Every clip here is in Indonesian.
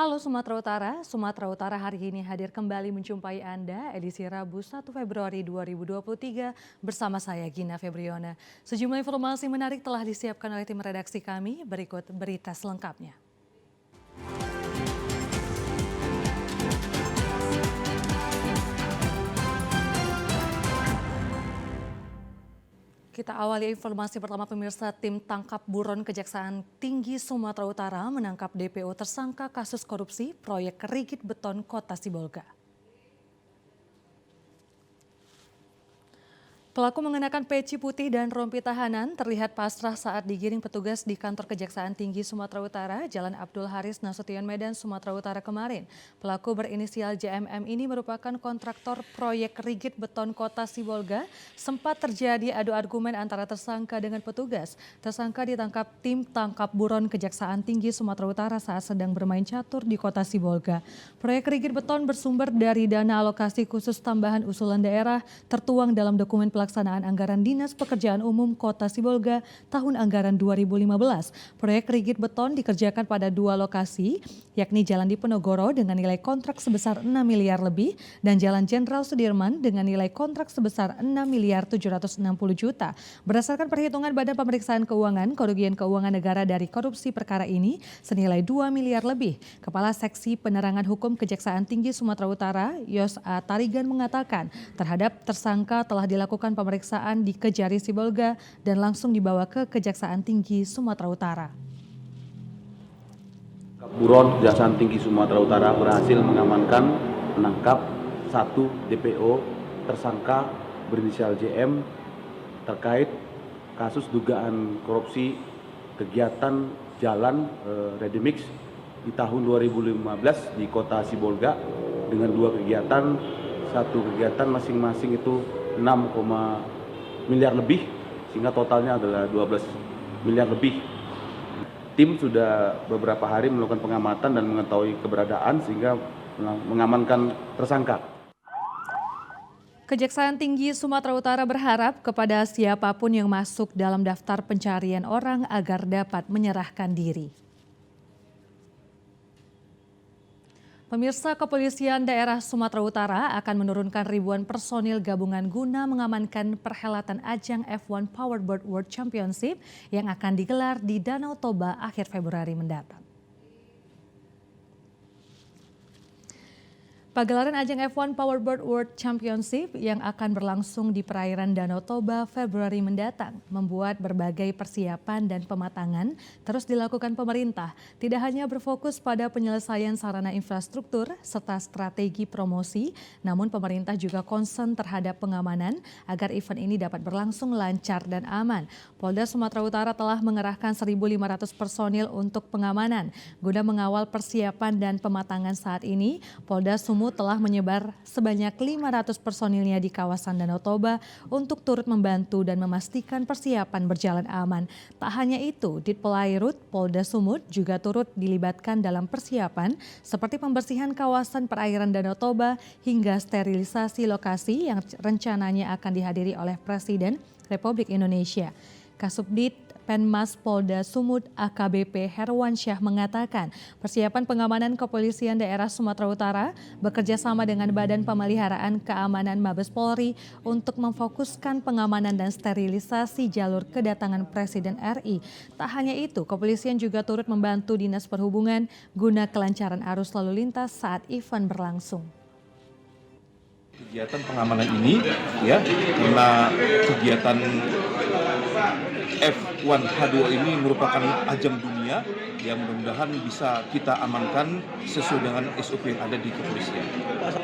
Halo Sumatera Utara hari ini hadir kembali menjumpai Anda edisi Rabu 1 Februari 2023 bersama saya Gina Febriona. Sejumlah informasi menarik telah disiapkan oleh tim redaksi kami, berikut berita selengkapnya. Kita awali informasi pertama pemirsa, tim tangkap buron Kejaksaan Tinggi Sumatera Utara menangkap DPO tersangka kasus korupsi proyek Rigid Beton Kota Sibolga. Pelaku mengenakan peci putih dan rompi tahanan terlihat pasrah saat digiring petugas di kantor Kejaksaan Tinggi Sumatera Utara, Jalan Abdul Haris Nasution Medan, Sumatera Utara kemarin. Pelaku berinisial JMM ini merupakan kontraktor proyek Rigid Beton Kota Sibolga. Sempat terjadi adu argumen antara tersangka dengan petugas. Tersangka ditangkap tim tangkap buron Kejaksaan Tinggi Sumatera Utara saat sedang bermain catur di Kota Sibolga. Proyek Rigid Beton bersumber dari dana alokasi khusus tambahan usulan daerah tertuang dalam dokumen pelaksanaan anggaran Dinas Pekerjaan Umum Kota Sibolga tahun anggaran 2015. Proyek Rigid Beton dikerjakan pada dua lokasi, yakni Jalan Diponegoro dengan nilai kontrak sebesar 6 miliar lebih dan Jalan Jenderal Sudirman dengan nilai kontrak sebesar 6 miliar 760 juta. Berdasarkan perhitungan Badan Pemeriksaan Keuangan, kerugian keuangan negara dari korupsi perkara ini senilai 2 miliar lebih. Kepala Seksi Penerangan Hukum Kejaksaan Tinggi Sumatera Utara, Yos A. Tarigan mengatakan terhadap tersangka telah dilakukan pemeriksaan di Kejari Sibolga dan langsung dibawa ke Kejaksaan Tinggi Sumatera Utara. Buron Kejaksaan Tinggi Sumatera Utara berhasil menangkap satu DPO tersangka berinisial JM terkait kasus dugaan korupsi kegiatan jalan ready mix di tahun 2015 di Kota Sibolga dengan dua kegiatan, satu kegiatan masing-masing itu 6, miliar lebih sehingga totalnya adalah 12 miliar lebih. Tim sudah beberapa hari melakukan pengamatan dan mengetahui keberadaan sehingga mengamankan tersangka. Kejaksaan Tinggi Sumatera Utara berharap kepada siapapun yang masuk dalam daftar pencarian orang agar dapat menyerahkan diri. Pemirsa, Kepolisian Daerah Sumatera Utara akan menurunkan ribuan personil gabungan guna mengamankan perhelatan ajang F1 Powerboat World Championship yang akan digelar di Danau Toba akhir Februari mendatang. Pagelaran ajang F1 Powerboat World Championship yang akan berlangsung di perairan Danau Toba Februari mendatang membuat berbagai persiapan dan pematangan terus dilakukan pemerintah. Tidak hanya berfokus pada penyelesaian sarana infrastruktur serta strategi promosi, namun pemerintah juga concern terhadap pengamanan agar event ini dapat berlangsung lancar dan aman. Polda Sumatera Utara telah mengerahkan 1.500 personil untuk pengamanan. Guna mengawal persiapan dan pematangan saat ini, Polda Sumut telah menyebar sebanyak 500 personilnya di kawasan Danau Toba untuk turut membantu dan memastikan persiapan berjalan aman. Tak hanya itu, Ditpolairut Polda Sumut juga turut dilibatkan dalam persiapan seperti pembersihan kawasan perairan Danau Toba hingga sterilisasi lokasi yang rencananya akan dihadiri oleh Presiden Republik Indonesia. Kasubdit Penmas Polda Sumut AKBP Herwansyah mengatakan persiapan pengamanan Kepolisian Daerah Sumatera Utara bekerja sama dengan Badan Pemeliharaan Keamanan Mabes Polri untuk memfokuskan pengamanan dan sterilisasi jalur kedatangan Presiden RI. Tak hanya itu, kepolisian juga turut membantu Dinas Perhubungan guna kelancaran arus lalu lintas saat event berlangsung. Kegiatan pengamanan ini ya, karena kegiatan F1 H2 ini merupakan ajang dunia yang mudah-mudahan bisa kita amankan sesuai dengan SOP yang ada di kepolisian.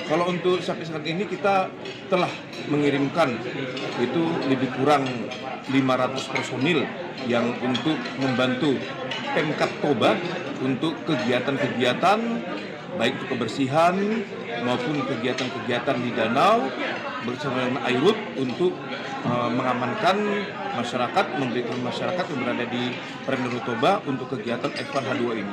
Kalau untuk sampai saat ini kita telah mengirimkan itu lebih kurang 500 personil yang untuk membantu Pemkab Toba untuk kegiatan-kegiatan baik itu kebersihan maupun kegiatan-kegiatan di danau bersama dengan Airut untuk mengamankan masyarakat, memberikan masyarakat yang berada di perairan Danau Toba untuk kegiatan F1 H2 ini.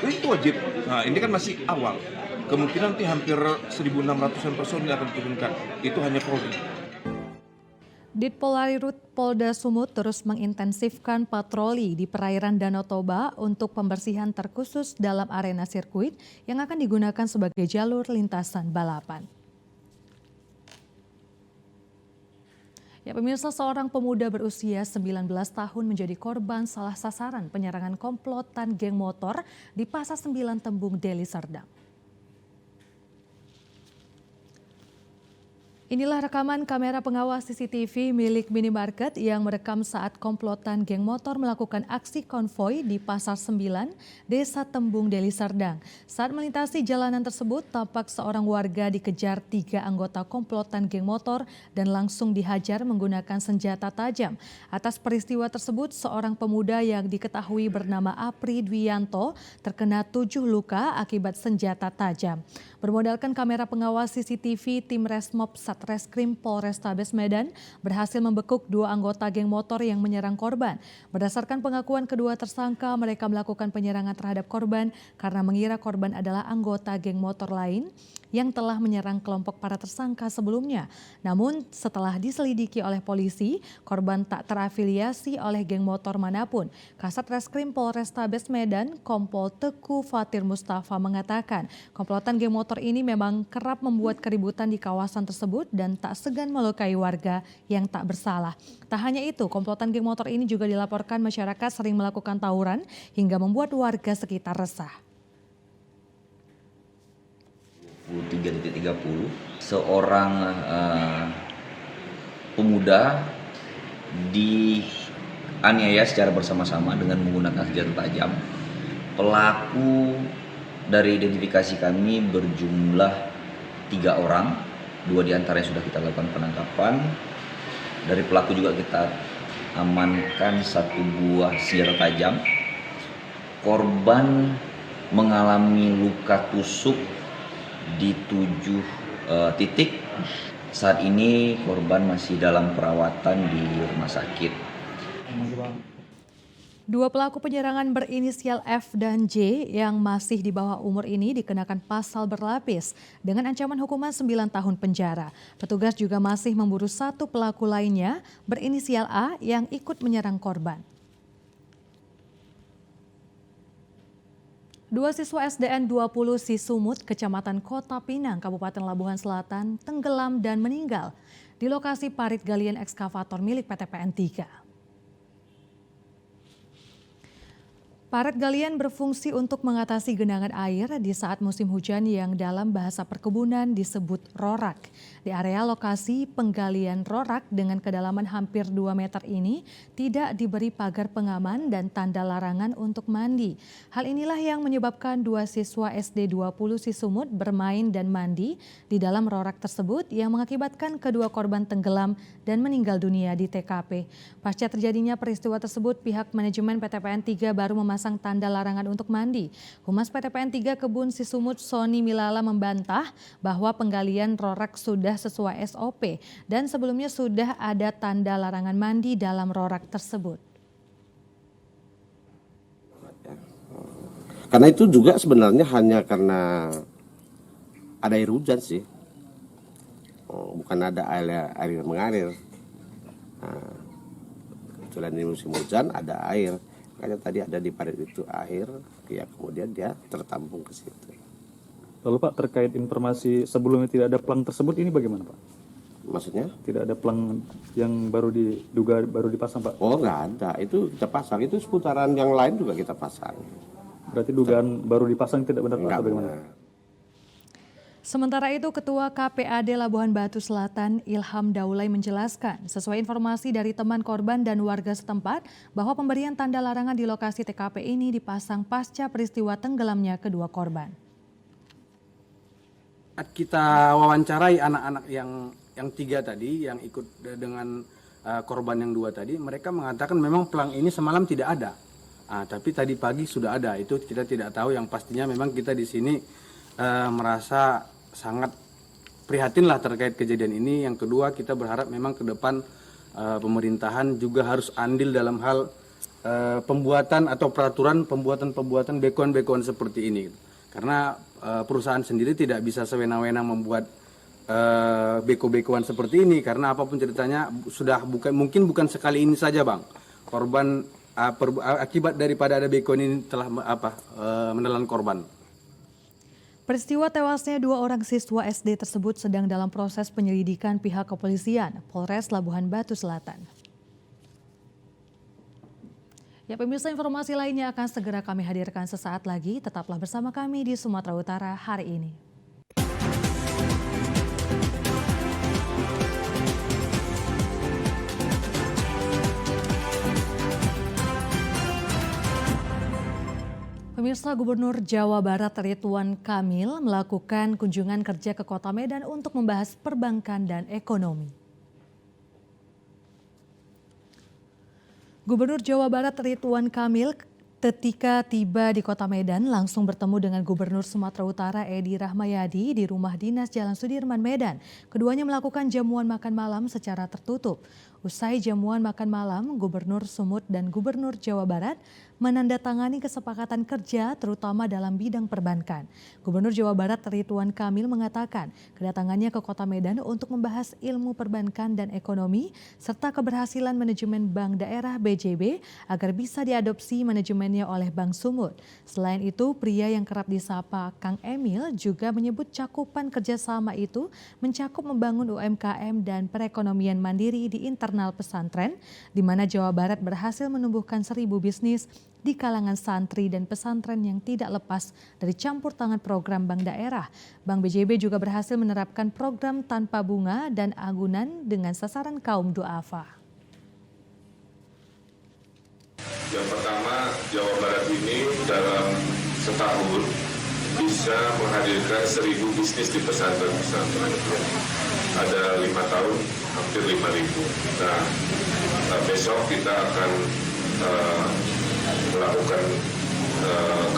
Itu wajib. Nah, ini kan masih awal. Kemungkinan nanti hampir 1.600-an personil akan diturunkan. Itu hanya Polri. Ditpolarirut Polda Sumut terus mengintensifkan patroli di perairan Danau Toba untuk pembersihan terkhusus dalam arena sirkuit yang akan digunakan sebagai jalur lintasan balapan. Ya, pemirsa, seorang pemuda berusia 19 tahun menjadi korban salah sasaran penyerangan komplotan geng motor di Pasar 9 Tembung, Deli Serdang. Inilah rekaman kamera pengawas CCTV milik minimarket yang merekam saat komplotan geng motor melakukan aksi konvoi di Pasar 9, Desa Tembung, Deli Serdang. Saat melintasi jalanan tersebut, tampak seorang warga dikejar 3 anggota komplotan geng motor dan langsung dihajar menggunakan senjata tajam. Atas peristiwa tersebut, seorang pemuda yang diketahui bernama Apri Dwianto terkena 7 luka akibat senjata tajam. Bermodalkan kamera pengawas CCTV, tim Resmob Satreskrim Polrestabes Medan berhasil membekuk 2 anggota geng motor yang menyerang korban. Berdasarkan pengakuan kedua tersangka, mereka melakukan penyerangan terhadap korban karena mengira korban adalah anggota geng motor lain yang telah menyerang kelompok para tersangka sebelumnya. Namun setelah diselidiki oleh polisi, korban tak terafiliasi oleh geng motor manapun. Kasat Reskrim Polrestabes Medan, Kompol Teku Fatir Mustafa mengatakan, komplotan geng motor ini memang kerap membuat keributan di kawasan tersebut dan tak segan melukai warga yang tak bersalah. Tak hanya itu, komplotan geng motor ini juga dilaporkan masyarakat sering melakukan tawuran hingga membuat warga sekitar resah. 3.30 seorang pemuda dianiaya secara bersama-sama dengan menggunakan senjata tajam. Pelaku dari identifikasi kami berjumlah 3 orang, 2 diantaranya sudah kita lakukan penangkapan. Dari pelaku juga kita amankan 1 buah senjata tajam. Korban mengalami luka tusuk di 7 titik. Saat ini korban masih dalam perawatan di rumah sakit. 2 pelaku penyerangan berinisial F dan J yang masih di bawah umur ini dikenakan pasal berlapis dengan ancaman hukuman 9 tahun penjara. Petugas juga masih memburu 1 pelaku lainnya berinisial A yang ikut menyerang korban. 2 siswa SDN 20 Sisumut, Kecamatan Kota Pinang, Kabupaten Labuhan Selatan, tenggelam dan meninggal di lokasi parit galian ekskavator milik PTPN 3. Parit galian berfungsi untuk mengatasi genangan air di saat musim hujan yang dalam bahasa perkebunan disebut rorak. Di area lokasi penggalian rorak dengan kedalaman hampir 2 meter ini tidak diberi pagar pengaman dan tanda larangan untuk mandi. Hal inilah yang menyebabkan 2 siswa SD 20 Sisumut bermain dan mandi di dalam rorak tersebut yang mengakibatkan kedua korban tenggelam dan meninggal dunia di TKP. Pasca terjadinya peristiwa tersebut, pihak manajemen PTPN 3 baru memasang tanda larangan untuk mandi. Humas PTPN 3 Kebun Sisumut Sony Milala membantah bahwa penggalian rorak sudah sesuai SOP dan sebelumnya sudah ada tanda larangan mandi dalam rorak tersebut. Karena itu juga sebenarnya hanya karena ada air hujan sih, bukan ada air mengalir. Nah, kebetulan di musim hujan ada air, makanya tadi ada di parit itu air, ya kemudian dia tertampung ke situ. Lalu Pak, terkait informasi sebelumnya tidak ada pelang tersebut, ini bagaimana Pak? Maksudnya? Tidak ada pelang yang baru diduga baru dipasang Pak? Oh nggak ada, itu kita pasang, itu seputaran yang lain juga kita pasang. Berarti dugaan baru dipasang tidak benar Pak, atau bagaimana? Sementara itu, Ketua KPAD Labuhan Batu Selatan Ilham Daulay menjelaskan, sesuai informasi dari teman korban dan warga setempat, bahwa pemberian tanda larangan di lokasi TKP ini dipasang pasca peristiwa tenggelamnya kedua korban. Kita wawancarai anak-anak yang 3 tadi, yang ikut dengan korban yang 2 tadi, mereka mengatakan memang pelang ini semalam tidak ada. Tapi tadi pagi sudah ada, itu kita tidak tahu, yang pastinya memang kita di sini merasa sangat prihatin lah terkait kejadian ini. Yang kedua, kita berharap memang ke depan pemerintahan juga harus andil dalam hal pembuatan atau peraturan pembuatan bekuan-bekuan seperti ini. Karena perusahaan sendiri tidak bisa sewenang-wenang membuat beko-bekoan seperti ini, karena apapun ceritanya sudah mungkin bukan sekali ini saja Bang. Korban akibat daripada ada beko ini telah menelan korban. Peristiwa tewasnya 2 orang siswa SD tersebut sedang dalam proses penyelidikan pihak kepolisian Polres Labuhan Batu Selatan. Ya pemirsa, informasi lainnya akan segera kami hadirkan sesaat lagi. Tetaplah bersama kami di Sumatera Utara hari ini. Pemirsa, Gubernur Jawa Barat Ridwan Kamil melakukan kunjungan kerja ke Kota Medan untuk membahas perbankan dan ekonomi. Gubernur Jawa Barat Ridwan Kamil ketika tiba di Kota Medan langsung bertemu dengan Gubernur Sumatera Utara Edi Rahmayadi di Rumah Dinas Jalan Sudirman, Medan. Keduanya melakukan jamuan makan malam secara tertutup. Usai jamuan makan malam, Gubernur Sumut dan Gubernur Jawa Barat menandatangani kesepakatan kerja terutama dalam bidang perbankan. Gubernur Jawa Barat Ridwan Kamil mengatakan kedatangannya ke Kota Medan untuk membahas ilmu perbankan dan ekonomi serta keberhasilan manajemen Bank Daerah BJB agar bisa diadopsi manajemennya oleh Bank Sumut. Selain itu, pria yang kerap disapa Kang Emil juga menyebut cakupan kerjasama itu mencakup membangun UMKM dan perekonomian mandiri di internal pesantren, di mana Jawa Barat berhasil menumbuhkan 1.000 bisnis di kalangan santri dan pesantren yang tidak lepas dari campur tangan program Bank Daerah. Bank BJB juga berhasil menerapkan program tanpa bunga dan agunan dengan sasaran kaum duafa. Yang pertama, Jawa Barat ini dalam setahun bisa menghadirkan 1.000 bisnis di pesantren-pesantren. Ada 5 tahun, hampir 5.000. Nah, besok kita akan melakukan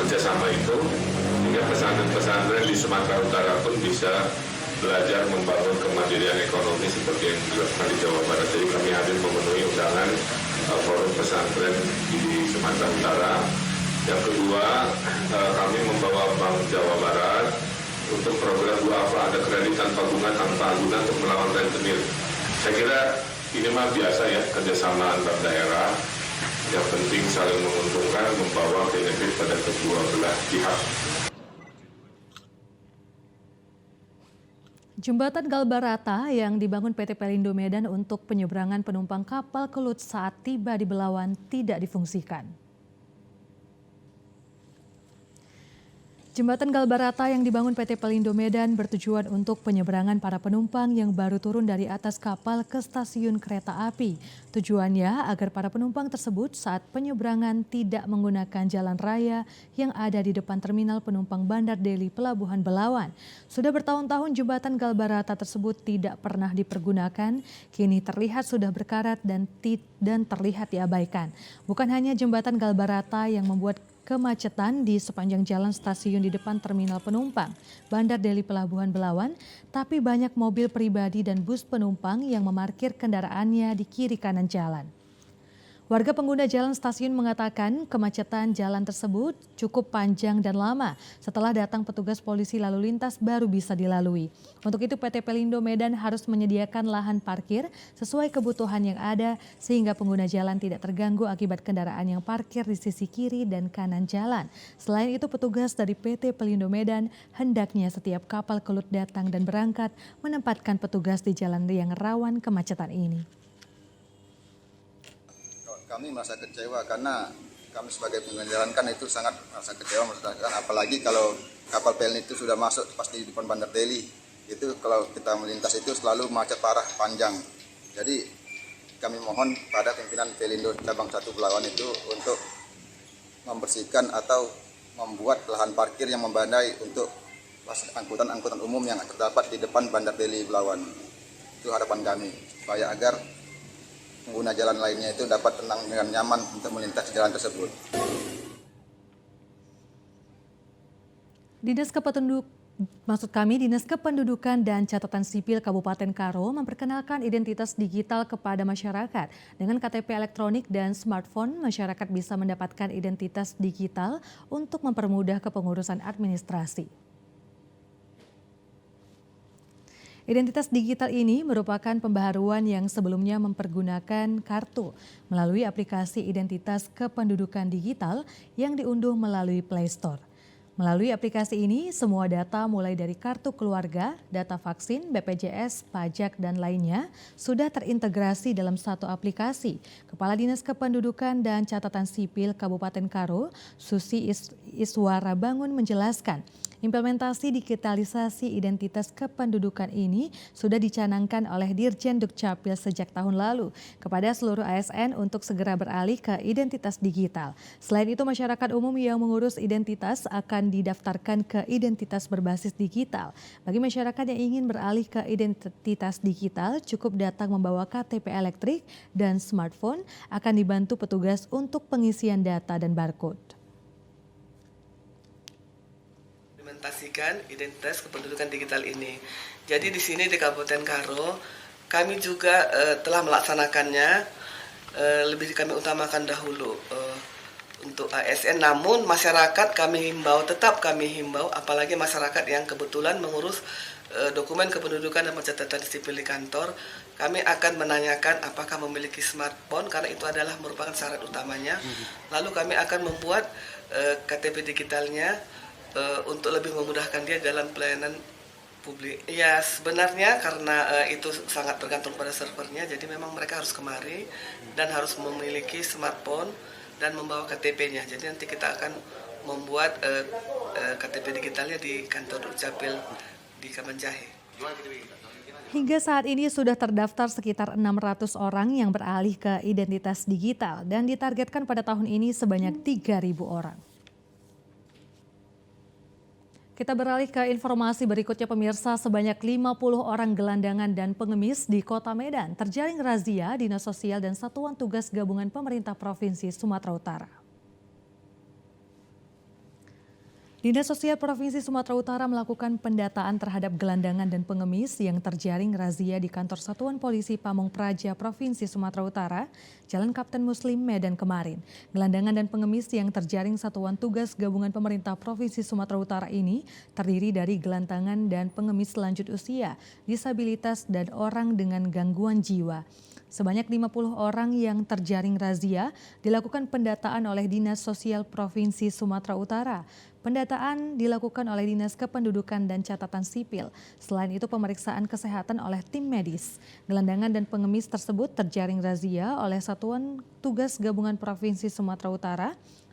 kerjasama itu sehingga pesantren-pesantren di Sumatera Utara pun bisa belajar membangun kemandirian ekonomi seperti yang dilakukan di Jawa Barat. Jadi kami hadir memenuhi undangan forum pesantren di Sumatera Utara. Yang kedua, kami membawa Bank Jawa Barat untuk program duafa, ada kredit tanpa bunga tanpa agunan untuk melawan rentenir. Saya kira ini mah biasa ya, kerjasama antar daerah. Yang penting saling menguntungkan, membawa benefit pada kedua belah pihak. Jembatan Galbarata yang dibangun PT Pelindo Medan untuk penyeberangan penumpang kapal kelut saat tiba di Belawan tidak difungsikan. Jembatan Galbarata yang dibangun PT Pelindo Medan bertujuan untuk penyeberangan para penumpang yang baru turun dari atas kapal ke stasiun kereta api. Tujuannya agar para penumpang tersebut saat penyeberangan tidak menggunakan jalan raya yang ada di depan terminal penumpang Bandar Deli Pelabuhan Belawan. Sudah bertahun-tahun jembatan Galbarata tersebut tidak pernah dipergunakan, kini terlihat sudah berkarat dan terlihat diabaikan. Bukan hanya jembatan Galbarata yang membuat kemacetan di sepanjang jalan stasiun di depan terminal penumpang Bandar Deli Pelabuhan Belawan, tapi banyak mobil pribadi dan bus penumpang yang memarkir kendaraannya di kiri kanan jalan. Warga pengguna jalan stasiun mengatakan kemacetan jalan tersebut cukup panjang dan lama. Setelah datang petugas polisi lalu lintas baru bisa dilalui. Untuk itu PT Pelindo Medan harus menyediakan lahan parkir sesuai kebutuhan yang ada sehingga pengguna jalan tidak terganggu akibat kendaraan yang parkir di sisi kiri dan kanan jalan. Selain itu petugas dari PT Pelindo Medan hendaknya setiap kapal kelut datang dan berangkat menempatkan petugas di jalan yang rawan kemacetan ini. Kami merasa kecewa karena kami sebagai pengguna jalan kan itu sangat merasa kecewa, apalagi kalau kapal PLN itu sudah masuk pasti di depan Bandar Deli. Itu kalau kita melintas itu selalu macet parah panjang. Jadi kami mohon pada pimpinan Pelindo cabang 1 Belawan itu untuk membersihkan atau membuat lahan parkir yang membandai untuk angkutan-angkutan umum yang terdapat di depan Bandar Deli Belawan. Itu harapan kami supaya agar pengguna jalan lainnya itu dapat tenang dengan nyaman untuk melintas jalan tersebut. Dinas Kependudukan dan Catatan Sipil Kabupaten Karo memperkenalkan identitas digital kepada masyarakat. Dengan KTP elektronik dan smartphone, masyarakat bisa mendapatkan identitas digital untuk mempermudah kepengurusan administrasi. Identitas digital ini merupakan pembaharuan yang sebelumnya mempergunakan kartu melalui aplikasi identitas kependudukan digital yang diunduh melalui Play Store. Melalui aplikasi ini, semua data mulai dari kartu keluarga, data vaksin, BPJS, pajak, dan lainnya sudah terintegrasi dalam satu aplikasi. Kepala Dinas Kependudukan dan Catatan Sipil Kabupaten Karo, Susi Iswara Bangun menjelaskan, implementasi digitalisasi identitas kependudukan ini sudah dicanangkan oleh Dirjen Dukcapil sejak tahun lalu kepada seluruh ASN untuk segera beralih ke identitas digital. Selain itu, masyarakat umum yang mengurus identitas akan didaftarkan ke identitas berbasis digital. Bagi masyarakat yang ingin beralih ke identitas digital, cukup datang membawa KTP elektrik dan smartphone, akan dibantu petugas untuk pengisian data dan barcode. Implementasikan identitas kependudukan digital ini. Jadi di sini di Kabupaten Karo kami juga telah melaksanakannya, lebih kami utamakan dahulu untuk ASN, namun masyarakat tetap kami himbau, apalagi masyarakat yang kebetulan mengurus dokumen kependudukan dan pencatatan sipil di kantor, kami akan menanyakan apakah memiliki smartphone karena itu adalah merupakan syarat utamanya. Lalu kami akan membuat KTP digitalnya untuk lebih memudahkan dia dalam pelayanan publik. Ya, sebenarnya karena itu sangat tergantung pada servernya, jadi memang mereka harus kemari dan harus memiliki smartphone dan membawa KTP-nya. Jadi nanti kita akan membuat KTP digitalnya di kantor Dukcapil di Kamanjahe. Hingga saat ini sudah terdaftar sekitar 600 orang yang beralih ke identitas digital dan ditargetkan pada tahun ini sebanyak 3.000 orang. Kita beralih ke informasi berikutnya pemirsa, sebanyak 50 orang gelandangan dan pengemis di Kota Medan terjaring razia Dinas Sosial dan Satuan Tugas Gabungan Pemerintah Provinsi Sumatera Utara. Dinas Sosial Provinsi Sumatera Utara melakukan pendataan terhadap gelandangan dan pengemis yang terjaring razia di kantor Satuan Polisi Pamong Praja Provinsi Sumatera Utara, Jalan Kapten Muslim, Medan kemarin. Gelandangan dan pengemis yang terjaring Satuan Tugas Gabungan Pemerintah Provinsi Sumatera Utara ini terdiri dari gelandangan dan pengemis lanjut usia, disabilitas, dan orang dengan gangguan jiwa. Sebanyak 50 orang yang terjaring razia dilakukan pendataan oleh Dinas Sosial Provinsi Sumatera Utara. Pendataan dilakukan oleh Dinas Kependudukan dan Catatan Sipil. Selain itu pemeriksaan kesehatan oleh tim medis. Gelandangan dan pengemis tersebut terjaring razia oleh Satuan Tugas Gabungan Provinsi Sumatera Utara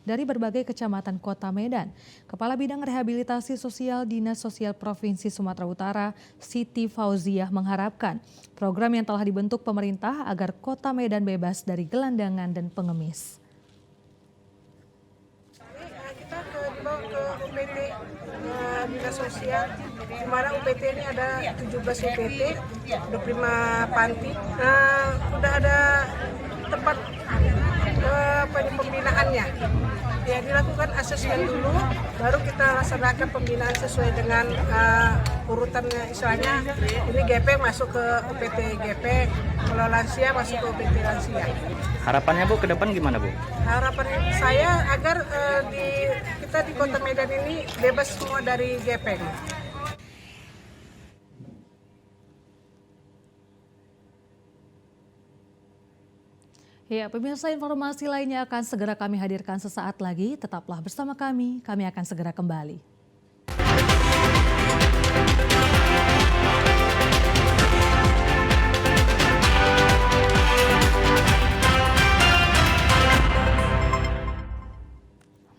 dari berbagai kecamatan Kota Medan. Kepala Bidang Rehabilitasi Sosial Dinas Sosial Provinsi Sumatera Utara, Siti Fauziah mengharapkan program yang telah dibentuk pemerintah agar Kota Medan bebas dari gelandangan dan pengemis. Kita dibawa ke UPT Dinas Sosial, di mana UPT ini ada 17 UPT, 25 panti. Udah ada tempat pembinaannya. Ya, dilakukan asesmen dulu, baru kita laksanakan pembinaan sesuai dengan urutannya. Istilahnya ini GP masuk ke UPT GP, kalau lansia masuk ke UPT lansia. Harapannya Bu ke depan gimana Bu? Harapan saya agar kita di Kota Medan ini bebas semua dari GP. Ya, pemirsa, informasi lainnya akan segera kami hadirkan sesaat lagi. Tetaplah bersama kami akan segera kembali.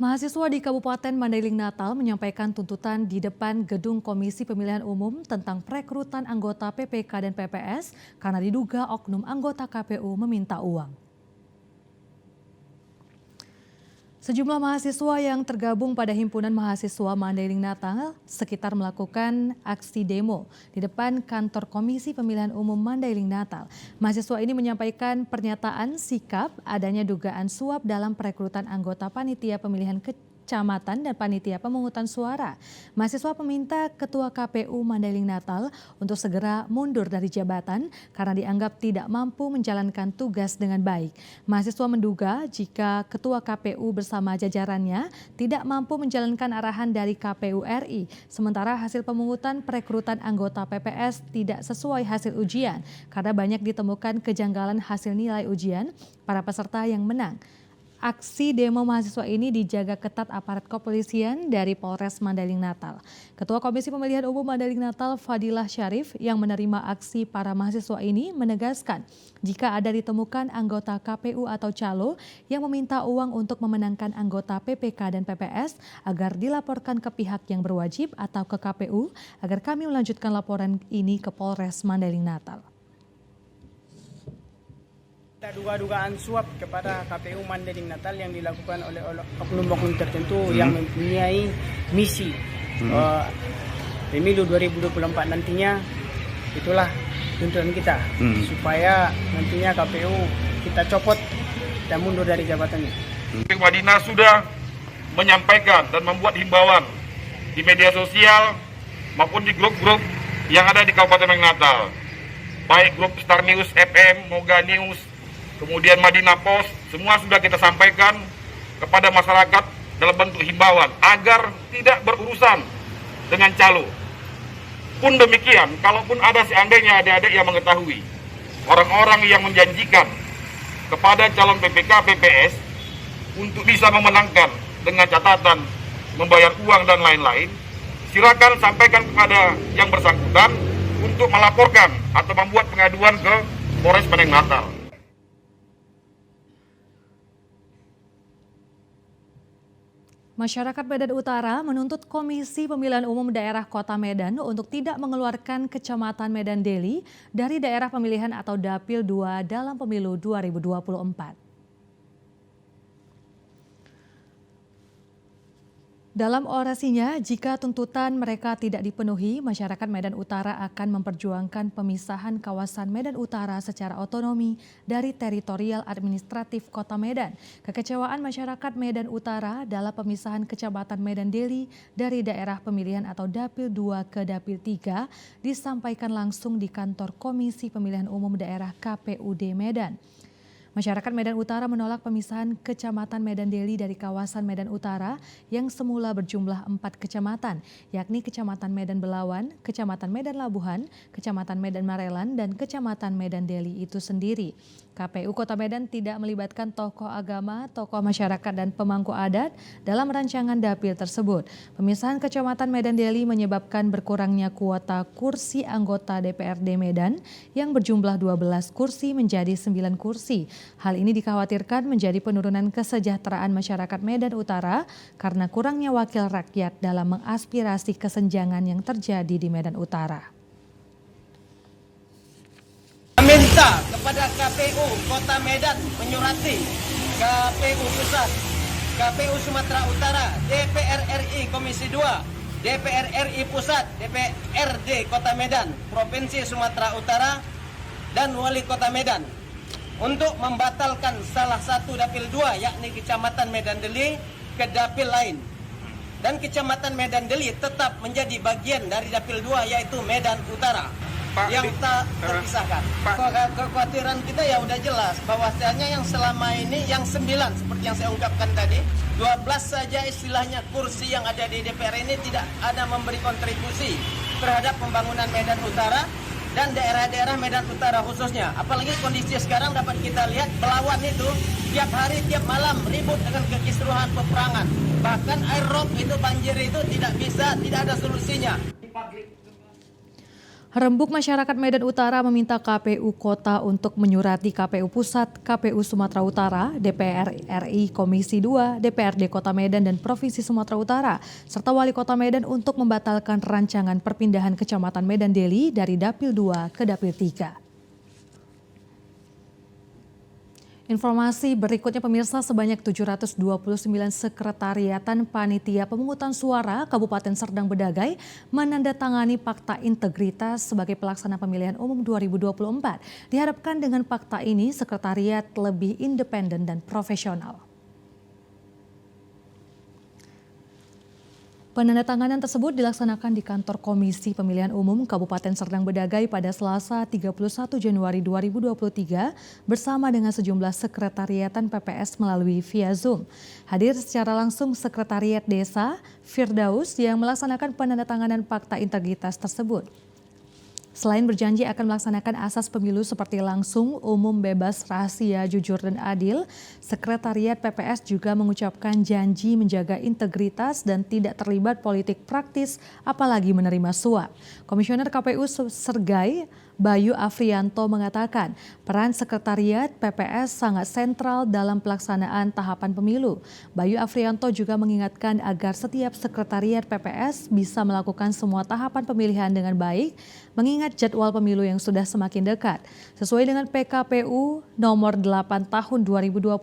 Mahasiswa di Kabupaten Mandailing Natal menyampaikan tuntutan di depan Gedung Komisi Pemilihan Umum tentang perekrutan anggota PPK dan PPS karena diduga oknum anggota KPU meminta uang. Sejumlah mahasiswa yang tergabung pada Himpunan Mahasiswa Mandailing Natal sekitar melakukan aksi demo di depan kantor Komisi Pemilihan Umum Mandailing Natal. Mahasiswa ini menyampaikan pernyataan sikap adanya dugaan suap dalam perekrutan anggota panitia pemilihan kecamatan dan panitia pemungutan suara. Mahasiswa meminta Ketua KPU Mandailing Natal untuk segera mundur dari jabatan karena dianggap tidak mampu menjalankan tugas dengan baik. Mahasiswa menduga jika Ketua KPU bersama jajarannya tidak mampu menjalankan arahan dari KPU RI, sementara hasil pemungutan perekrutan anggota PPS tidak sesuai hasil ujian karena banyak ditemukan kejanggalan hasil nilai ujian para peserta yang menang. Aksi demo mahasiswa ini dijaga ketat aparat kepolisian dari Polres Mandailing Natal. Ketua Komisi Pemilihan Umum Mandailing Natal Fadilah Syarif yang menerima aksi para mahasiswa ini menegaskan jika ada ditemukan anggota KPU atau calo yang meminta uang untuk memenangkan anggota PPK dan PPS agar dilaporkan ke pihak yang berwajib atau ke KPU agar kami melanjutkan laporan ini ke Polres Mandailing Natal. Ada dugaan suap kepada KPU Mandailing Natal yang dilakukan oleh oknum-oknum tertentu yang mempunyai misi pemilu 2024 nantinya. Itulah tuntutan kita supaya nantinya KPU kita copot dan mundur dari jabatannya. Madinah sudah menyampaikan dan membuat himbauan di media sosial maupun di grup-grup yang ada di Kabupaten Mandailing Natal, baik grup Star News FM, Moga News, kemudian Madinah Post, semua sudah kita sampaikan kepada masyarakat dalam bentuk himbauan agar tidak berurusan dengan calo. Pun demikian, kalaupun ada seandainya adik-adik yang mengetahui orang-orang yang menjanjikan kepada calon PPK, PPS untuk bisa memenangkan dengan catatan membayar uang dan lain-lain, silakan sampaikan kepada yang bersangkutan untuk melaporkan atau membuat pengaduan ke Polres Mandailing Natal. Masyarakat Medan Utara menuntut Komisi Pemilihan Umum Daerah Kota Medan untuk tidak mengeluarkan Kecamatan Medan Deli dari daerah pemilihan atau Dapil 2 dalam pemilu 2024. Dalam orasinya, jika tuntutan mereka tidak dipenuhi, masyarakat Medan Utara akan memperjuangkan pemisahan kawasan Medan Utara secara otonomi dari teritorial administratif Kota Medan. Kekecewaan masyarakat Medan Utara dalam pemisahan Kecamatan Medan Deli dari daerah pemilihan atau Dapil 2 ke Dapil 3 disampaikan langsung di kantor Komisi Pemilihan Umum Daerah KPUD Medan. Masyarakat Medan Utara menolak pemisahan Kecamatan Medan Deli dari kawasan Medan Utara yang semula berjumlah 4 kecamatan, yakni Kecamatan Medan Belawan, Kecamatan Medan Labuhan, Kecamatan Medan Marelan, dan Kecamatan Medan Deli itu sendiri. KPU Kota Medan tidak melibatkan tokoh agama, tokoh masyarakat, dan pemangku adat dalam rancangan dapil tersebut. Pemisahan Kecamatan Medan Deli menyebabkan berkurangnya kuota kursi anggota DPRD Medan yang berjumlah 12 kursi menjadi 9 kursi. Hal ini dikhawatirkan menjadi penurunan kesejahteraan masyarakat Medan Utara karena kurangnya wakil rakyat dalam mengaspirasi kesenjangan yang terjadi di Medan Utara. Meminta kepada KPU Kota Medan menyurati KPU Pusat, KPU Sumatera Utara, DPR RI Komisi 2, DPR RI Pusat, DPRD Kota Medan, Provinsi Sumatera Utara, dan Wali Kota Medan untuk membatalkan salah satu Dapil 2 yakni Kecamatan Medan Deli ke Dapil lain. Dan Kecamatan Medan Deli tetap menjadi bagian dari Dapil 2 yaitu Medan Utara. Pak, yang tak terpisahkan. Kekhawatiran kita ya udah jelas bahwasanya yang selama ini yang 9 seperti yang saya ungkapkan tadi, 12 saja istilahnya kursi yang ada di DPR ini tidak ada memberi kontribusi terhadap pembangunan Medan Utara dan daerah-daerah Medan Utara khususnya. Apalagi kondisi sekarang dapat kita lihat Belawan itu tiap hari tiap malam ribut dengan kekisruhan peperangan. Bahkan air rob itu banjir itu tidak ada solusinya. Rembuk masyarakat Medan Utara meminta KPU Kota untuk menyurati KPU Pusat, KPU Sumatera Utara, DPR RI Komisi 2, DPRD Kota Medan dan Provinsi Sumatera Utara, serta Wali Kota Medan untuk membatalkan rancangan perpindahan Kecamatan Medan Deli dari Dapil 2 ke Dapil 3. Informasi berikutnya pemirsa, sebanyak 729 sekretariatan panitia pemungutan suara Kabupaten Serdang Bedagai menandatangani Fakta Integritas sebagai pelaksana pemilihan umum 2024. Diharapkan dengan fakta ini sekretariat lebih independen dan profesional. Penandatanganan tersebut dilaksanakan di kantor Komisi Pemilihan Umum Kabupaten Serdang Bedagai pada Selasa 31 Januari 2023 bersama dengan sejumlah sekretariatan PPS melalui via Zoom. Hadir secara langsung Sekretariat Desa Firdaus yang melaksanakan penandatanganan fakta integritas tersebut. Selain berjanji akan melaksanakan asas pemilu seperti langsung, umum, bebas, rahasia, jujur, dan adil, Sekretariat PPS juga mengucapkan janji menjaga integritas dan tidak terlibat politik praktis, apalagi menerima suap. Komisioner KPU Sergai, Bayu Afrianto mengatakan peran Sekretariat PPS sangat sentral dalam pelaksanaan tahapan pemilu. Bayu Afrianto juga mengingatkan agar setiap Sekretariat PPS bisa melakukan semua tahapan pemilihan dengan baik, mengingat jadwal pemilu yang sudah semakin dekat. Sesuai dengan PKPU nomor 8 tahun 2022,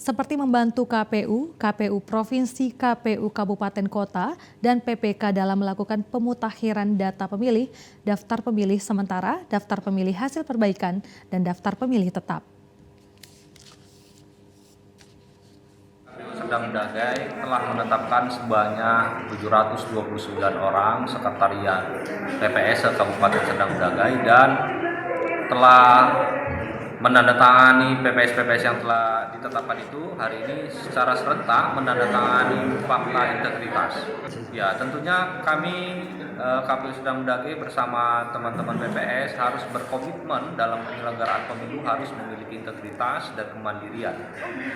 seperti membantu KPU, KPU Provinsi, KPU Kabupaten Kota, dan PPK dalam melakukan pemutakhiran data pemilih, daftar pemilih sementara, daftar pemilih hasil perbaikan, dan daftar pemilih tetap. Serdang Bedagai telah menetapkan sebanyak 729 orang sekretariat PPS Kabupaten Serdang Bedagai dan telah menandatangani PPS-PPS yang telah ditetapkan itu hari ini secara serentak menandatangani fakta integritas. Ya, tentunya kami KPU Serdang Bedagai bersama teman-teman PPS harus berkomitmen dalam penyelenggaraan pemilu harus memiliki integritas dan kemandirian,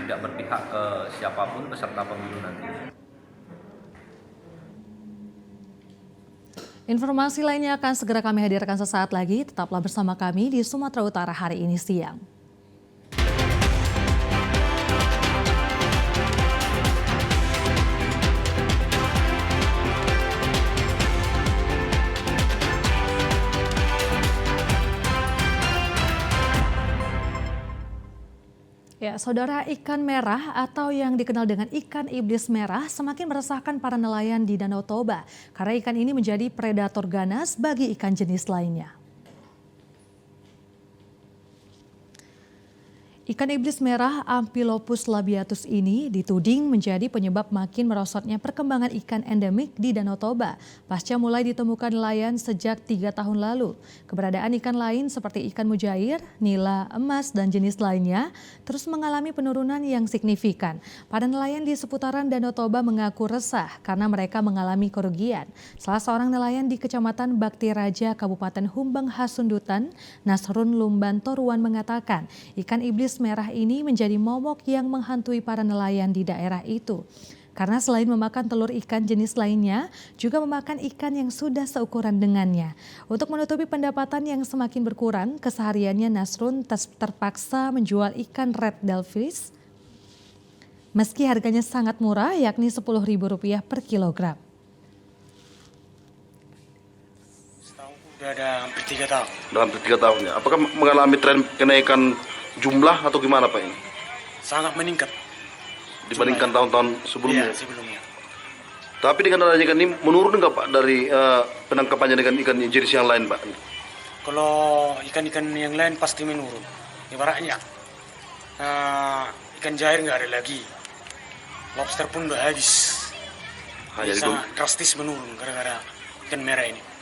tidak berpihak ke siapapun peserta pemilu nanti. Informasi lainnya akan segera kami hadirkan sesaat lagi. Tetaplah bersama kami di Sumatera Utara hari ini siang. Ya, saudara, ikan merah atau yang dikenal dengan ikan iblis merah semakin meresahkan para nelayan di Danau Toba karena ikan ini menjadi predator ganas bagi ikan jenis lainnya. Ikan iblis merah Amphilophus labiatus ini dituding menjadi penyebab makin merosotnya perkembangan ikan endemik di Danau Toba pasca mulai ditemukan nelayan sejak 3 tahun lalu. Keberadaan ikan lain seperti ikan mujair, nila, emas, dan jenis lainnya terus mengalami penurunan yang signifikan. Para nelayan di seputaran Danau Toba mengaku resah karena mereka mengalami kerugian. Salah seorang nelayan di Kecamatan Bakti Raja, Kabupaten Humbang Hasundutan, Nasrun Lumban Toruan mengatakan ikan iblis merah ini menjadi momok yang menghantui para nelayan di daerah itu. Karena selain memakan telur ikan jenis lainnya, juga memakan ikan yang sudah seukuran dengannya. Untuk menutupi pendapatan yang semakin berkurang, kesehariannya Nasrun terpaksa menjual ikan red delfish meski harganya sangat murah, yakni Rp10.000 per kilogram. Sudah ada hampir 3 tahun. Udah hampir 3 tahun ya. Apakah mengalami tren kenaikan jumlah atau gimana Pak ini? Sangat meningkat dibandingkan tahun-tahun sebelumnya. Iya, sebelumnya. Tapi dengan adanya ikan ini menurun nggak Pak dari penangkapannya dengan ikan jenis yang lain Pak? Kalau ikan-ikan yang lain pasti menurun. Ibaratnya ikan jair nggak ada lagi, lobster pun udah habis. Sangat drastis menurun gara-gara ikan merah ini.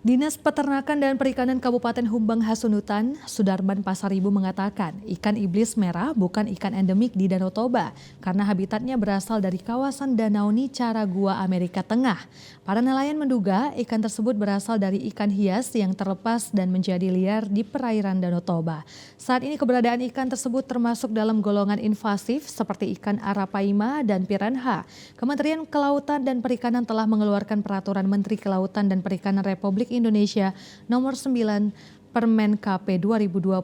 Dinas Peternakan dan Perikanan Kabupaten Humbang Hasundutan, Sudarman Pasaribu mengatakan ikan iblis merah bukan ikan endemik di Danau Toba karena habitatnya berasal dari kawasan Danau Nicaragua, Amerika Tengah. Para nelayan menduga ikan tersebut berasal dari ikan hias yang terlepas dan menjadi liar di perairan Danau Toba. Saat ini keberadaan ikan tersebut termasuk dalam golongan invasif seperti ikan arapaima dan piranha. Kementerian Kelautan dan Perikanan telah mengeluarkan Peraturan Menteri Kelautan dan Perikanan Republik Indonesia nomor 9 Permen KP 2020.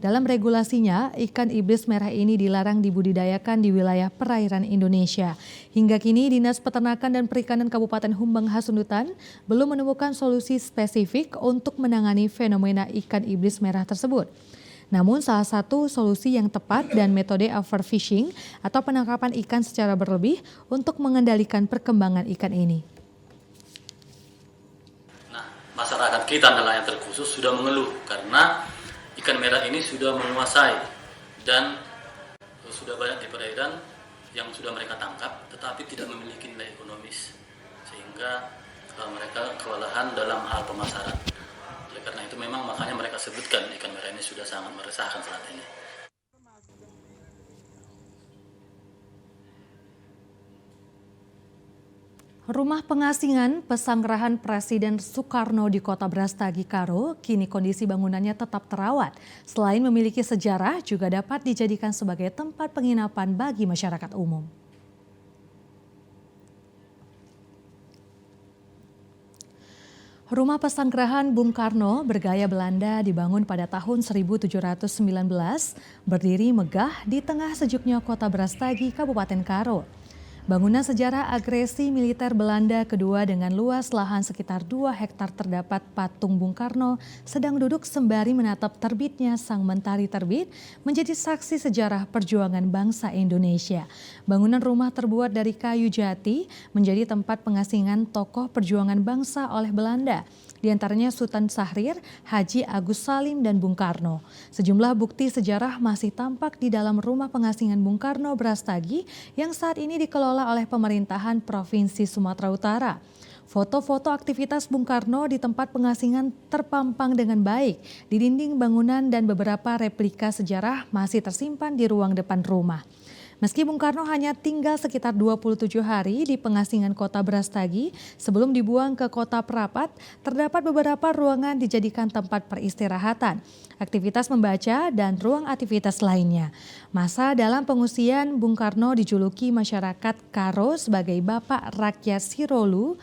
Dalam regulasinya, ikan iblis merah ini dilarang dibudidayakan di wilayah perairan Indonesia. Hingga kini, Dinas Peternakan dan Perikanan Kabupaten Humbang Hasundutan belum menemukan solusi spesifik untuk menangani fenomena ikan iblis merah tersebut. Namun salah satu solusi yang tepat dan metode overfishing atau penangkapan ikan secara berlebih untuk mengendalikan perkembangan ikan ini. Masyarakat kita nelayan terkhusus sudah mengeluh karena ikan merah ini sudah menguasai dan sudah banyak di perairan yang sudah mereka tangkap tetapi tidak memiliki nilai ekonomis sehingga mereka kewalahan dalam hal pemasaran. Oleh karena itu memang makanya mereka sebutkan ikan merah ini sudah sangat meresahkan saat ini. Rumah pengasingan pesanggerahan Presiden Soekarno di Kota Brastagi, Karo, kini kondisi bangunannya tetap terawat. Selain memiliki sejarah, juga dapat dijadikan sebagai tempat penginapan bagi masyarakat umum. Rumah pesanggerahan Bung Karno bergaya Belanda dibangun pada tahun 1719, berdiri megah di tengah sejuknya Kota Brastagi, Kabupaten Karo. Bangunan sejarah agresi militer Belanda kedua dengan luas lahan sekitar 2 hektar terdapat patung Bung Karno sedang duduk sembari menatap terbitnya sang mentari terbit menjadi saksi sejarah perjuangan bangsa Indonesia. Bangunan rumah terbuat dari kayu jati menjadi tempat pengasingan tokoh perjuangan bangsa oleh Belanda. Di antaranya Sultan Syahrir, Haji Agus Salim, dan Bung Karno. Sejumlah bukti sejarah masih tampak di dalam rumah pengasingan Bung Karno Brastagi yang saat ini dikelola oleh pemerintahan Provinsi Sumatera Utara. Foto-foto aktivitas Bung Karno di tempat pengasingan terpampang dengan baik di dinding bangunan dan beberapa replika sejarah masih tersimpan di ruang depan rumah. Meski Bung Karno hanya tinggal sekitar 27 hari di pengasingan Kota Brastagi sebelum dibuang ke Kota Prapat, terdapat beberapa ruangan dijadikan tempat peristirahatan, aktivitas membaca, dan ruang aktivitas lainnya. Masa dalam pengungsian Bung Karno dijuluki masyarakat Karo sebagai Bapak Rakyat Sirolu,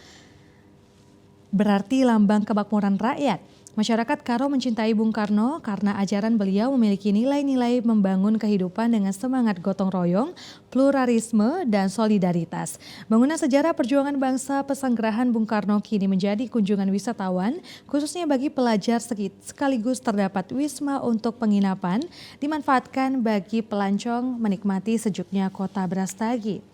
berarti lambang kemakmuran rakyat. Masyarakat Karo mencintai Bung Karno karena ajaran beliau memiliki nilai-nilai membangun kehidupan dengan semangat gotong royong, pluralisme, dan solidaritas. Bangunan sejarah perjuangan bangsa pesanggerahan Bung Karno kini menjadi kunjungan wisatawan, khususnya bagi pelajar sekaligus terdapat wisma untuk penginapan, dimanfaatkan bagi pelancong menikmati sejuknya Kota Brastagi.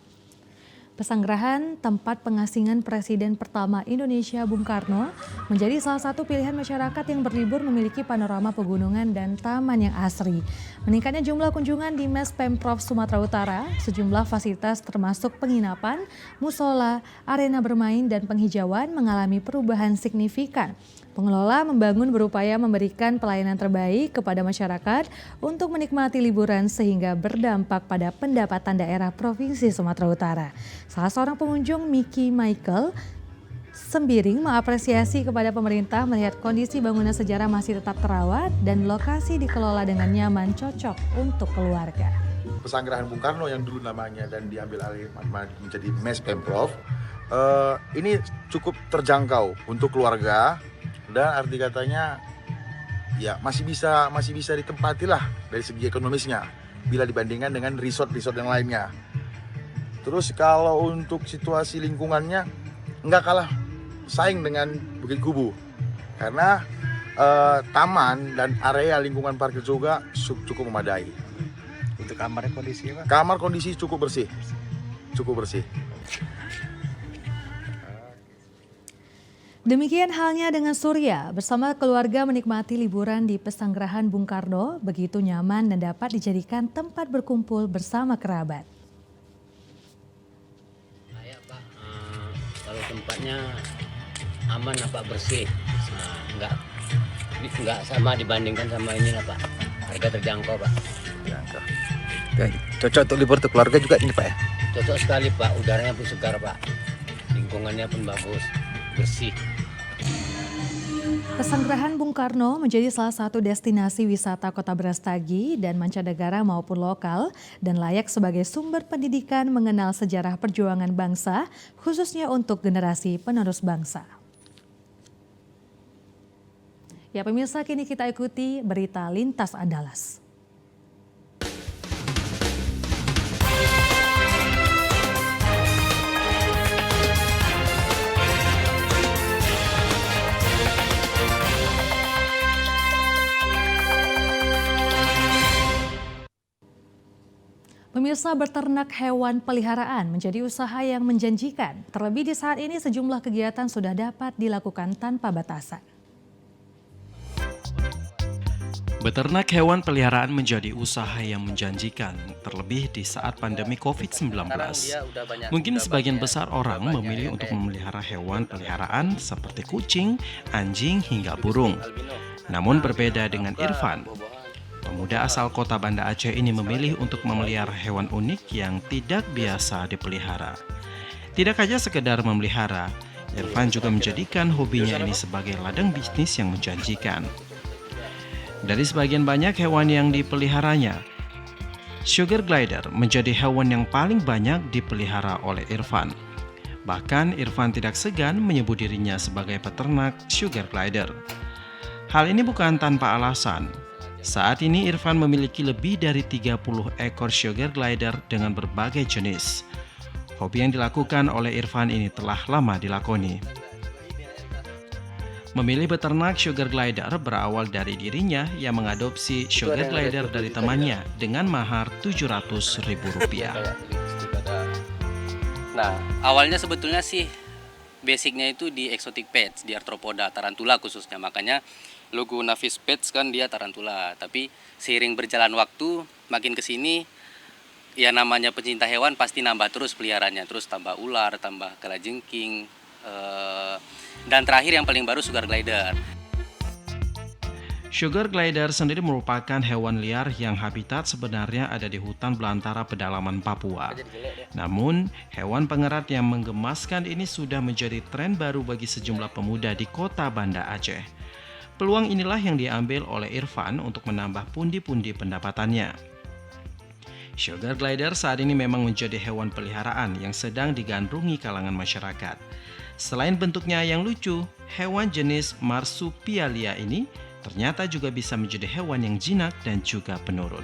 Pesanggerahan tempat pengasingan Presiden pertama Indonesia Bung Karno menjadi salah satu pilihan masyarakat yang berlibur memiliki panorama pegunungan dan taman yang asri. Meningkatnya jumlah kunjungan di Mes Pemprov Sumatera Utara, sejumlah fasilitas termasuk penginapan, musola, arena bermain, dan penghijauan mengalami perubahan signifikan. Pengelola membangun berupaya memberikan pelayanan terbaik kepada masyarakat untuk menikmati liburan sehingga berdampak pada pendapatan daerah Provinsi Sumatera Utara. Salah seorang pengunjung, Mickey Michael Sembiring, mengapresiasi kepada pemerintah melihat kondisi bangunan sejarah masih tetap terawat dan lokasi dikelola dengan nyaman, cocok untuk keluarga. Pesanggerahan Bung Karno yang dulu namanya dan diambil alih menjadi Mes Pemprov, ini cukup terjangkau untuk keluarga. Dan arti katanya ya masih bisa ditempati lah dari segi ekonomisnya bila dibandingkan dengan resort-resort yang lainnya. Terus kalau untuk situasi lingkungannya nggak kalah saing dengan Bukit Kubu karena taman dan area lingkungan parkir juga cukup memadai. Untuk kamar kondisi apa? Kamar kondisi cukup bersih. Demikian halnya dengan Surya, bersama keluarga menikmati liburan di pesanggerahan Bung Karno, begitu nyaman dan dapat dijadikan tempat berkumpul bersama kerabat. Ya Pak, kalau tempatnya aman Pak, bersih, enggak sama dibandingkan sama ini lah Pak, harga terjangkau Pak. Cocok untuk libur untuk keluarga juga ini Pak ya? Cocok sekali Pak, udaranya pun segar Pak, lingkungannya pun bagus, bersih. Pesanggerahan Bung Karno menjadi salah satu destinasi wisata Kota Brastagi dan mancanegara maupun lokal dan layak sebagai sumber pendidikan mengenal sejarah perjuangan bangsa, khususnya untuk generasi penerus bangsa. Ya pemirsa, kini kita ikuti berita Lintas Andalas. Pemirsa, beternak hewan peliharaan menjadi usaha yang menjanjikan. Terlebih di saat ini sejumlah kegiatan sudah dapat dilakukan tanpa batasan. Beternak hewan peliharaan menjadi usaha yang menjanjikan, terlebih di saat pandemi COVID-19. Mungkin sebagian besar orang memilih untuk memelihara hewan peliharaan seperti kucing, anjing, hingga burung. Namun berbeda dengan Irfan, pemuda asal kota Banda Aceh ini memilih untuk memelihara hewan unik yang tidak biasa dipelihara. Tidak hanya sekedar memelihara, Irfan juga menjadikan hobinya ini sebagai ladang bisnis yang menjanjikan. Dari sebagian banyak hewan yang dipeliharanya, Sugar Glider menjadi hewan yang paling banyak dipelihara oleh Irfan. Bahkan Irfan tidak segan menyebut dirinya sebagai peternak Sugar Glider. Hal ini bukan tanpa alasan. Saat ini Irfan memiliki lebih dari 30 ekor Sugar Glider dengan berbagai jenis. Hobi yang dilakukan oleh Irfan ini telah lama dilakoni. Memilih beternak Sugar Glider berawal dari dirinya yang mengadopsi Sugar Glider dari temannya dengan mahar Rp700.000. Nah, awalnya sebetulnya sih basicnya itu di exotic pets, di arthropoda, tarantula khususnya. Makanya logo Navis Pets kan dia tarantula. Tapi seiring berjalan waktu, makin kesini ya namanya pecinta hewan pasti nambah terus peliharaannya. Terus tambah ular, tambah kalajengking, dan terakhir yang paling baru Sugar Glider. Sugar Glider sendiri merupakan hewan liar yang habitat sebenarnya ada di hutan belantara pedalaman Papua. Namun, hewan pengerat yang menggemaskan ini sudah menjadi tren baru bagi sejumlah pemuda di kota Banda Aceh. Peluang inilah yang diambil oleh Irfan untuk menambah pundi-pundi pendapatannya. Sugar Glider saat ini memang menjadi hewan peliharaan yang sedang digandrungi kalangan masyarakat. Selain bentuknya yang lucu, hewan jenis Marsupialia ini ternyata juga bisa menjadi hewan yang jinak dan juga penurut.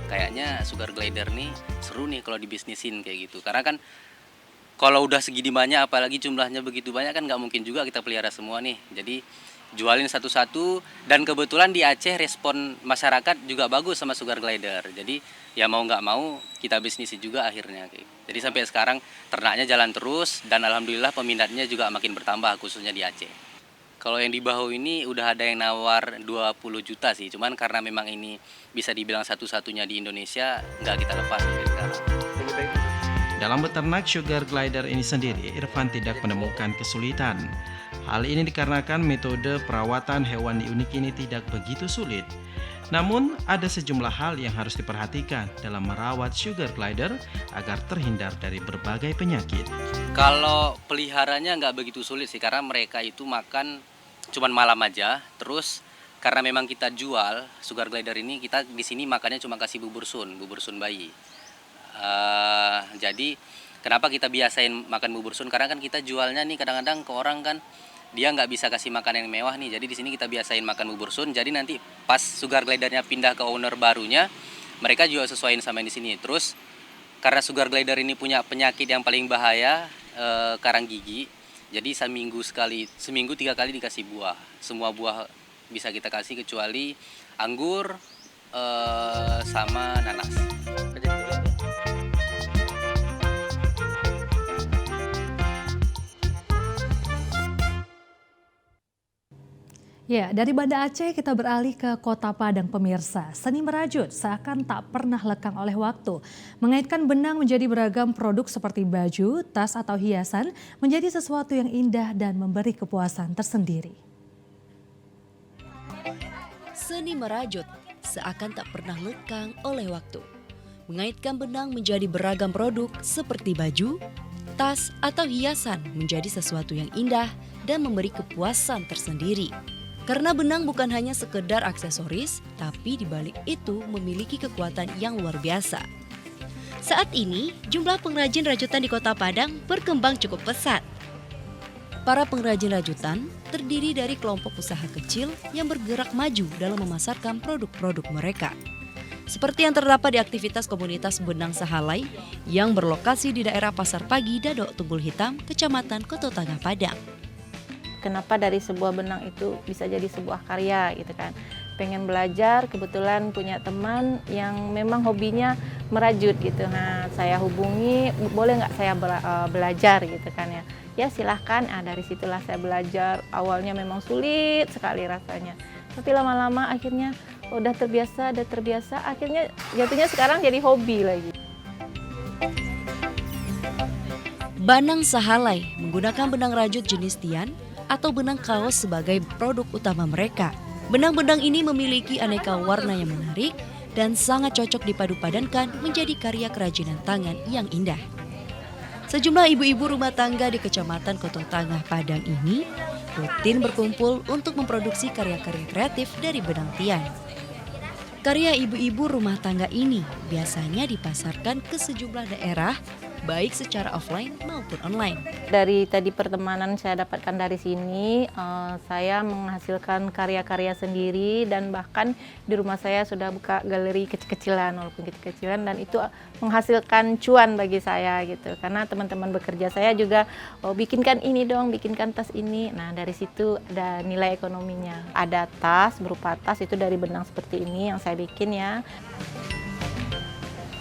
Kayaknya Sugar Glider nih seru nih kalau dibisnisin kayak gitu. Karena kan kalau udah segini banyak, apalagi jumlahnya begitu banyak kan nggak mungkin juga kita pelihara semua nih. Jadi jualin satu-satu, dan kebetulan di Aceh respon masyarakat juga bagus sama Sugar Glider. Jadi ya mau nggak mau kita bisnisi juga akhirnya. Jadi sampai sekarang ternaknya jalan terus dan alhamdulillah peminatnya juga makin bertambah khususnya di Aceh. Kalau yang di Bahu ini udah ada yang nawar 20 juta sih, cuman karena memang ini bisa dibilang satu-satunya di Indonesia, nggak kita lepas sampai sekarang. Dalam beternak Sugar Glider ini sendiri, Irfan tidak menemukan kesulitan. Hal ini dikarenakan metode perawatan hewan unik ini tidak begitu sulit. Namun, ada sejumlah hal yang harus diperhatikan dalam merawat Sugar Glider agar terhindar dari berbagai penyakit. Kalau peliharanya nggak begitu sulit sih, karena mereka itu makan cuman malam aja. Terus karena memang kita jual Sugar Glider ini, kita di sini makannya cuma kasih bubur sun bayi. Jadi kenapa kita biasain makan bubur sun? Karena kan kita jualnya nih kadang-kadang ke orang kan dia nggak bisa kasih makan yang mewah nih. Jadi di sini kita biasain makan bubur sun. Jadi nanti pas Sugar Glidernya pindah ke owner barunya, mereka juga sesuaiin sama yang di sini. Terus karena Sugar Glider ini punya penyakit yang paling bahaya, karang gigi. Jadi seminggu 3 kali dikasih buah. Semua buah bisa kita kasih kecuali anggur sama nanas. Ya, dari Banda Aceh kita beralih ke Kota Padang pemirsa. Seni merajut seakan tak pernah lekang oleh waktu. Mengaitkan benang menjadi beragam produk seperti baju, tas atau hiasan menjadi sesuatu yang indah dan memberi kepuasan tersendiri. Seni merajut seakan tak pernah lekang oleh waktu. Mengaitkan benang menjadi beragam produk seperti baju, tas atau hiasan menjadi sesuatu yang indah dan memberi kepuasan tersendiri. Karena benang bukan hanya sekedar aksesoris, tapi dibalik itu memiliki kekuatan yang luar biasa. Saat ini, jumlah pengrajin rajutan di Kota Padang berkembang cukup pesat. Para pengrajin rajutan terdiri dari kelompok usaha kecil yang bergerak maju dalam memasarkan produk-produk mereka. Seperti yang terdapat di aktivitas komunitas Benang Sahalai yang berlokasi di daerah Pasar Pagi, Dadok, Tunggul Hitam, Kecamatan Koto Tangah, Padang. Kenapa dari sebuah benang itu bisa jadi sebuah karya gitu kan. pengen belajar, kebetulan punya teman yang memang hobinya merajut gitu. Nah, saya hubungi, boleh nggak saya belajar gitu kan ya. Ya silahkan, dari situlah saya belajar. Awalnya memang sulit sekali rasanya. Tapi lama-lama akhirnya udah terbiasa, akhirnya jatuhnya sekarang jadi hobi lagi. Banang Sahalai menggunakan benang rajut jenis tian atau benang kaos sebagai produk utama mereka. Benang-benang ini memiliki aneka warna yang menarik dan sangat cocok dipadu-padankan menjadi karya kerajinan tangan yang indah. Sejumlah ibu-ibu rumah tangga di Kecamatan Kota Tangah Padang ini rutin berkumpul untuk memproduksi karya-karya kreatif dari benang tian. Karya ibu-ibu rumah tangga ini biasanya dipasarkan ke sejumlah daerah, baik secara offline maupun online. Dari tadi pertemanan saya dapatkan dari sini, saya menghasilkan karya-karya sendiri dan bahkan di rumah saya sudah buka galeri kecil-kecilan, walaupun kecil-kecilan, dan itu menghasilkan cuan bagi saya gitu. Karena teman-teman bekerja saya juga, bikinkan ini dong, bikinkan tas ini. Nah dari situ ada nilai ekonominya. Ada tas, berupa tas itu dari benang seperti ini yang saya bikin ya.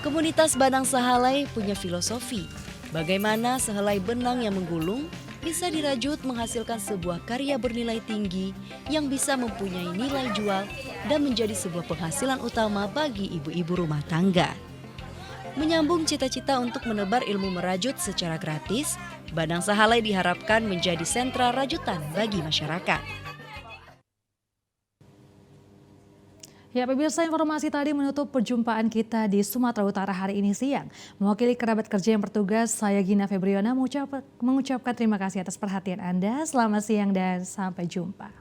Komunitas Banang Sahalai punya filosofi bagaimana sehelai benang yang menggulung bisa dirajut menghasilkan sebuah karya bernilai tinggi yang bisa mempunyai nilai jual dan menjadi sebuah penghasilan utama bagi ibu-ibu rumah tangga. Menyambung cita-cita untuk menebar ilmu merajut secara gratis, Banang Sahalai diharapkan menjadi sentra rajutan bagi masyarakat. Ya, pemirsa, informasi tadi menutup perjumpaan kita di Sumatera Utara hari ini siang. Mewakili kerabat kerja yang bertugas, saya Gina Febriana mengucapkan terima kasih atas perhatian Anda. Selamat siang dan sampai jumpa.